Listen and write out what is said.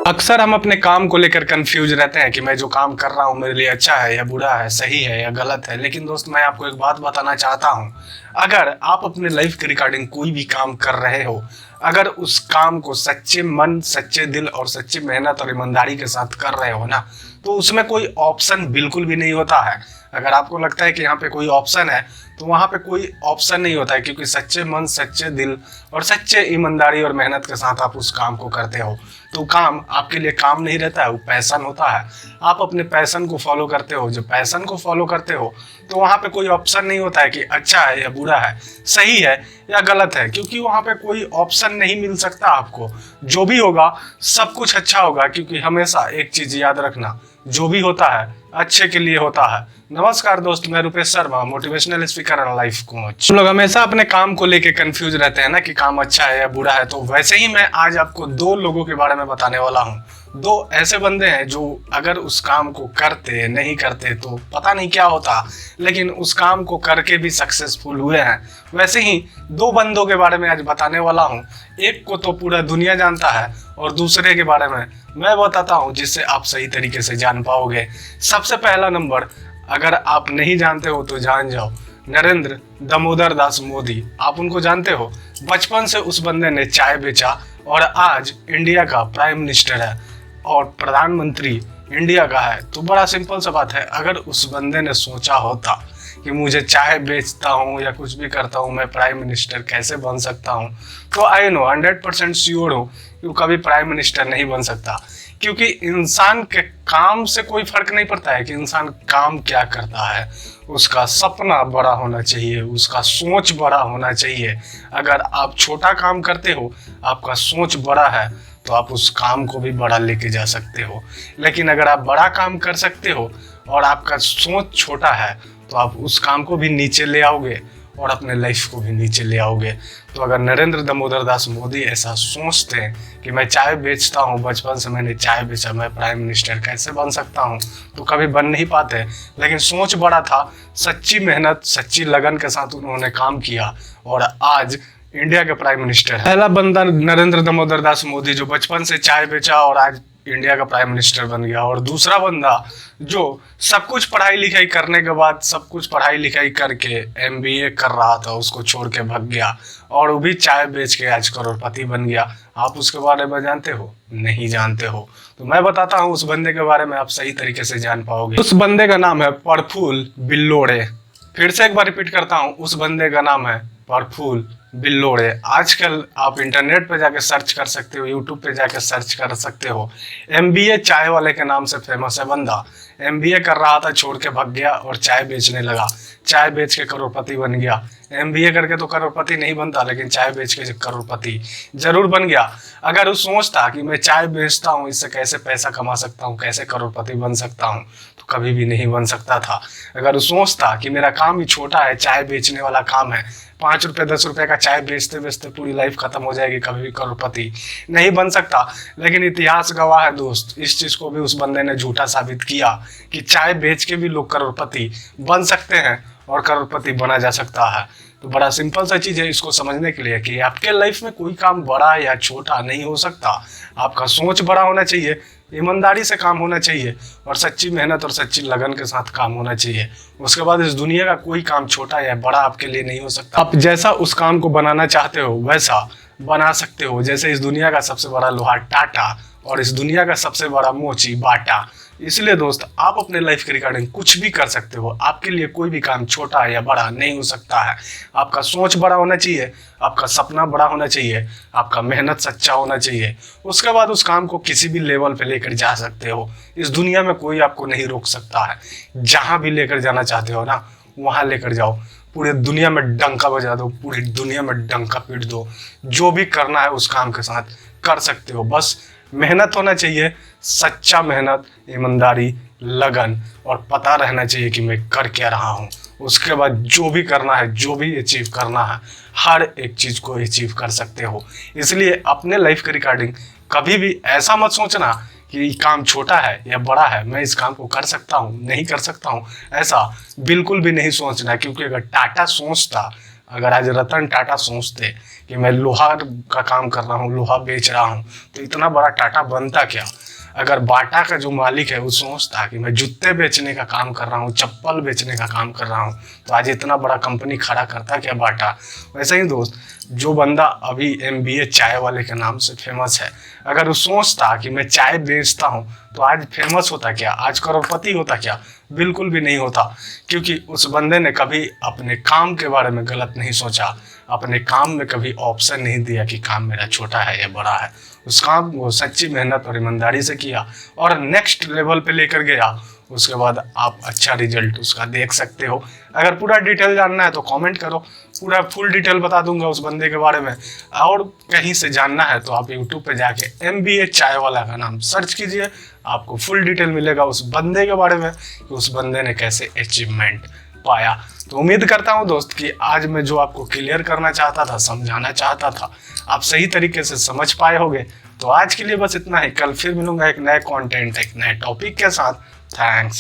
अक्सर हम अपने काम को लेकर कंफ्यूज रहते हैं कि मैं जो काम कर रहा हूँ मेरे लिए अच्छा है या बुरा है, सही है या गलत है। लेकिन दोस्त, मैं आपको एक बात बताना चाहता हूँ। अगर आप अपने लाइफ के रिगार्डिंग कोई भी काम कर रहे हो, अगर उस काम को सच्चे मन, सच्चे दिल और सच्ची मेहनत और ईमानदारी के साथ कर रहे हो ना, तो उसमें कोई ऑप्शन बिल्कुल भी नहीं होता है। अगर आपको लगता है कि यहाँ पे कोई ऑप्शन है, तो वहाँ पे कोई ऑप्शन नहीं होता है, क्योंकि सच्चे मन, सच्चे दिल और सच्चे ईमानदारी और मेहनत के साथ आप उस काम को करते हो, तो काम आपके लिए काम नहीं रहता है, वो पैशन होता है। आप अपने पैशन को फॉलो करते हो। जब पैशन को फॉलो करते हो तो वहाँ पे कोई ऑप्शन नहीं होता है कि अच्छा है या बुरा है, सही है या गलत है, क्योंकि वहाँ पे कोई ऑप्शन नहीं मिल सकता आपको। जो भी होगा सब कुछ अच्छा होगा, क्योंकि हमेशा एक चीज याद रखना, जो भी होता है अच्छे के लिए होता है। नमस्कार दोस्त, मैं रुपेश शर्मा, मोटिवेशनल स्पीकर और लाइफ कोच। हम लोग हमेशा अपने काम को लेके कंफ्यूज रहते हैं ना कि काम अच्छा है या बुरा है। तो वैसे ही मैं आज आपको दो लोगों के बारे में बताने वाला हूँ। दो ऐसे बंदे हैं जो अगर उस काम को करते नहीं करते तो पता नहीं क्या होता, लेकिन उस काम को करके भी सक्सेसफुल हुए हैं। वैसे ही दो बंदों के बारे में आज बताने वाला हूँ। एक को तो पूरा दुनिया जानता है और दूसरे के बारे में मैं बताता हूँ, जिससे आप सही तरीके से जान पाओगे। सबसे पहला नंबर, अगर आप नहीं जानते हो तो जान जाओ, नरेंद्र दामोदर दास मोदी। आप उनको जानते हो। बचपन से उस बंदे ने चाय बेचा और आज इंडिया का प्राइम मिनिस्टर है और प्रधानमंत्री इंडिया का है। तो बड़ा सिंपल सा बात है, अगर उस बंदे ने सोचा होता कि मुझे चाय बेचता हूँ या कुछ भी करता हूँ, मैं प्राइम मिनिस्टर कैसे बन सकता हूँ, तो आई नो 100% श्योर हूँ कि वो कभी प्राइम मिनिस्टर नहीं बन सकता। क्योंकि इंसान के काम से कोई फर्क नहीं पड़ता है कि इंसान काम क्या करता है। उसका सपना बड़ा होना चाहिए, उसका सोच बड़ा होना चाहिए। अगर आप छोटा काम करते हो, आपका सोच बड़ा है, तो आप उस काम को भी बड़ा लेके जा सकते हो। लेकिन अगर आप बड़ा काम कर सकते हो और आपका सोच छोटा है, तो आप उस काम को भी नीचे ले आओगे और अपने लाइफ को भी नीचे ले आओगे। तो अगर नरेंद्र दामोदर दास मोदी ऐसा सोचते हैं कि मैं चाय बेचता हूँ, बचपन से मैंने चाय बेचा, मैं प्राइम मिनिस्टर कैसे बन सकता हूँ, तो कभी बन नहीं पाते। लेकिन सोच बड़ा था, सच्ची मेहनत, सच्ची लगन के साथ उन्होंने काम किया और आज इंडिया के प्राइम मिनिस्टर है। पहला बंदा नरेंद्र दामोदर दास मोदी, जो बचपन से चाय बेचा और आज इंडिया का प्राइम मिनिस्टर बन गया। और दूसरा बंदा जो सब कुछ पढ़ाई लिखाई करने के बाद, सब कुछ पढ़ाई लिखाई करके एमबीए कर रहा था, उसको छोड़ के भाग गया और वो भी चाय बेच के आज करोड़पति बन गया। आप उसके बारे में जानते हो? नहीं जानते हो। तो मैं बताता हूँ उस बंदे के बारे में, आप सही तरीके से जान पाओगे। उस बंदे का नाम है प्रफुल्ल बिल्लोड़े। फिर से एक बार रिपीट करता हूँ, उस बंदे का नाम है प्रफुल्ल बिल्लोड़े। आजकल आप इंटरनेट पे जाके सर्च कर सकते हो, यूट्यूब पे जाके सर्च कर सकते हो। एमबीए चाय वाले के नाम से फेमस है बंदा। एमबीए कर रहा था, छोड़ के भाग गया और चाय बेचने लगा। चाय बेच के करोड़पति बन गया। एमबीए करके तो करोड़पति नहीं बनता, लेकिन चाय बेच के करोड़पति जरूर बन गया। अगर वो सोचता कि मैं चाय बेचता हूँ, इससे कैसे पैसा कमा सकता हूँ, कैसे करोड़पति बन सकता हूँ, तो कभी भी नहीं बन सकता था। अगर वो सोचता कि मेरा काम ही छोटा है, चाय बेचने वाला काम है, 5 रुपये 10 रुपये का चाय बेचते बेचते पूरी लाइफ खत्म हो जाएगी, कभी भी करोड़पति नहीं बन सकता। लेकिन इतिहास गवाह है दोस्त, इस चीज को भी उस बंदे ने झूठा साबित किया कि चाय बेच के भी लोग करोड़पति बन सकते हैं और करोड़पति बना जा सकता है। तो बड़ा सिंपल सा चीज है इसको समझने के लिए कि आपके लाइफ में कोई काम बड़ा या छोटा नहीं हो सकता। आपका सोच बड़ा होना चाहिए, ईमानदारी से काम होना चाहिए और सच्ची मेहनत और सच्ची लगन के साथ काम होना चाहिए। उसके बाद इस दुनिया का कोई काम छोटा या बड़ा आपके लिए नहीं हो सकता। आप जैसा उस काम को बनाना चाहते हो वैसा बना सकते हो। जैसे इस दुनिया का सबसे बड़ा लोहा टाटा और इस दुनिया का सबसे बड़ा मोची बाटा। इसलिए दोस्त, आप अपने लाइफ के रिगार्डिंग कुछ भी कर सकते हो। आपके लिए कोई भी काम छोटा या बड़ा नहीं हो सकता है। आपका सोच बड़ा होना चाहिए, आपका सपना बड़ा होना चाहिए, आपका मेहनत सच्चा होना चाहिए। उसके बाद उस काम को किसी भी लेवल पे लेकर जा सकते हो। इस दुनिया में कोई आपको नहीं रोक सकता है। जहां भी लेकर जाना चाहते हो ना, वहां लेकर जाओ। पूरी दुनिया में डंका बजा दो, पूरी दुनिया में डंका पीट दो। जो भी करना है उस काम के साथ कर सकते हो। बस मेहनत होना चाहिए, सच्चा मेहनत, ईमानदारी, लगन और पता रहना चाहिए कि मैं कर क्या रहा हूँ। उसके बाद जो भी करना है, जो भी अचीव करना है, हर एक चीज को अचीव कर सकते हो। इसलिए अपने लाइफ के रिगार्डिंग कभी भी ऐसा मत सोचना कि काम छोटा है या बड़ा है, मैं इस काम को कर सकता हूँ नहीं कर सकता हूँ, ऐसा बिल्कुल भी नहीं सोचना। क्योंकि अगर टाटा सोचता, अगर आज रतन टाटा सोचते कि मैं लोहा का काम कर रहा हूँ, लोहा बेच रहा हूँ, तो इतना बड़ा टाटा बनता क्या। अगर बाटा का जो मालिक है वो सोचता कि मैं जूते बेचने का काम कर रहा हूँ, चप्पल बेचने का काम कर रहा हूँ, तो आज इतना बड़ा कंपनी खड़ा करता क्या बाटा। वैसे ही दोस्त, जो बंदा अभी MBA चाय वाले के नाम से फेमस है, अगर वो सोचता कि मैं चाय बेचता हूँ, तो आज फेमस होता क्या, आज करोड़पति होता क्या। बिल्कुल भी नहीं होता, क्योंकि उस बंदे ने कभी अपने काम के बारे में गलत नहीं सोचा, अपने काम में कभी ऑप्शन नहीं दिया कि काम मेरा छोटा है या बड़ा है। उस काम को सच्ची मेहनत और ईमानदारी से किया और नेक्स्ट लेवल पे लेकर गया। उसके बाद आप अच्छा रिजल्ट उसका देख सकते हो। अगर पूरा डिटेल जानना है तो कमेंट करो, पूरा फुल डिटेल बता दूंगा उस बंदे के बारे में। और कहीं से जानना है तो आप यूट्यूब पे जाके MBA चाय वाला का नाम सर्च कीजिए, आपको फुल डिटेल मिलेगा उस बंदे के बारे में कि उस बंदे ने कैसे अचीवमेंट पाया। तो उम्मीद करता हूं दोस्त कि आज मैं जो आपको क्लियर करना चाहता था, समझाना चाहता था, आप सही तरीके से समझ पाए होंगे। तो आज के लिए बस इतना ही, कल फिर मिलूंगा एक नए कंटेंट, एक नए टॉपिक के साथ। थैंक्स।